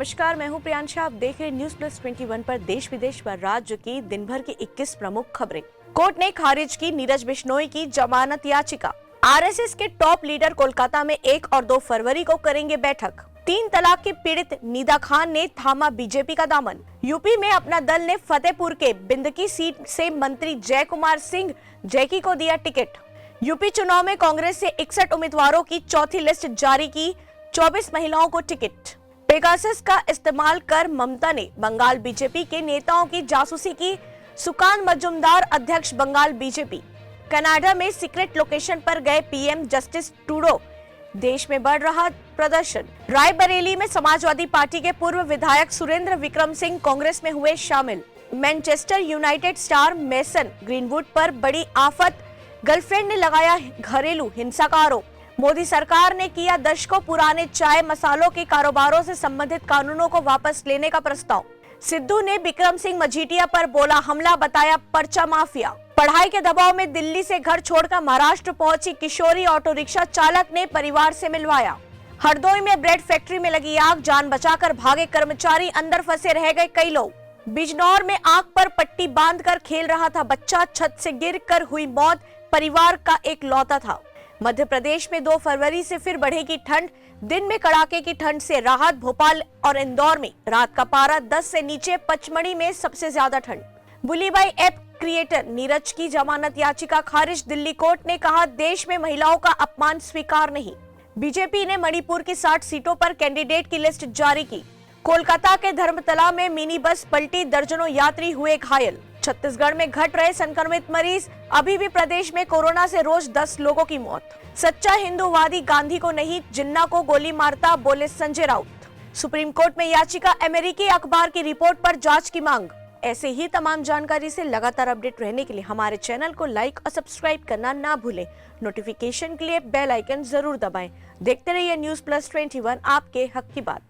नमस्कार, मैं हूं प्रियांशा। आप देख रहे न्यूज प्लस 21 पर देश विदेश व राज्य की दिन भर की 21 प्रमुख खबरें। कोर्ट ने खारिज की नीरज बिश्नोई की जमानत याचिका। आरएसएस के टॉप लीडर कोलकाता में 1 और 2 फरवरी को करेंगे बैठक। 3 तलाक की पीड़ित निदा खान ने थामा बीजेपी का दामन। यूपी में अपना दल ने फतेहपुर के बिंदकी सीट से मंत्री जय कुमार सिंह जैकी को दिया टिकट। यूपी चुनाव में कांग्रेस से 61 उम्मीदवारों की चौथी लिस्ट जारी की, 24 महिलाओं को टिकट। पेगासस का इस्तेमाल कर ममता ने बंगाल बीजेपी के नेताओं की जासूसी की, सुकान मजूमदार अध्यक्ष बंगाल बीजेपी। कनाडा में सीक्रेट लोकेशन पर गए पीएम जस्टिस ट्रूडो, देश में बढ़ रहा प्रदर्शन। रायबरेली में समाजवादी पार्टी के पूर्व विधायक सुरेंद्र विक्रम सिंह कांग्रेस में हुए शामिल। Manchester United star mason greenwood पर बड़ी आफत, गर्लफ्रेंड ने लगाया घरेलू हिंसा का आरोप। मोदी सरकार ने किया दशकों पुराने चाय मसालों के कारोबारों से संबंधित कानूनों को वापस लेने का प्रस्ताव। सिद्धू ने विक्रम सिंह मजीठिया पर बोला हमला, बताया पर्चा माफिया। पढ़ाई के दबाव में दिल्ली से घर छोड़कर महाराष्ट्र पहुंची किशोरी, ऑटो रिक्शा चालक ने परिवार से मिलवाया। हरदोई में ब्रेड फैक्ट्री में लगी आग, जान बचाकर भागे कर्मचारी, अंदर फंसे रह गए कई लोग। बिजनौर में आग पर पट्टी बांधकर खेल रहा था बच्चा, छत से गिरकर हुई मौत, परिवार का एक लौता था। मध्य प्रदेश में 2 फरवरी से फिर बढ़ेगी ठंड, दिन में कड़ाके की ठंड से राहत। भोपाल और इंदौर में रात का पारा 10 से नीचे, पचमढ़ी में सबसे ज्यादा ठंड। बुलीबाई ऐप क्रिएटर नीरज की जमानत याचिका खारिज। दिल्ली कोर्ट ने कहा देश में महिलाओं का अपमान स्वीकार नहीं। बीजेपी ने मणिपुर की 60 सीटों पर कैंडिडेट की लिस्ट जारी की। कोलकाता के धर्मतला में मिनी बस पलटी, दर्जनों यात्री हुए घायल। छत्तीसगढ़ में घट रहे संक्रमित मरीज, अभी भी प्रदेश में कोरोना से रोज 10 लोगों की मौत। सच्चा हिंदूवादी गांधी को नहीं जिन्ना को गोली मारता, बोले संजय राउत। सुप्रीम कोर्ट में याचिका, अमेरिकी अखबार की रिपोर्ट पर जांच की मांग। ऐसे ही तमाम जानकारी से लगातार अपडेट रहने के लिए हमारे चैनल को लाइक और सब्सक्राइब करना ना भूलें। नोटिफिकेशन के लिए बेल आइकन जरूर दबाएं। देखते रहिए न्यूज प्लस 21, आपके हक की बात।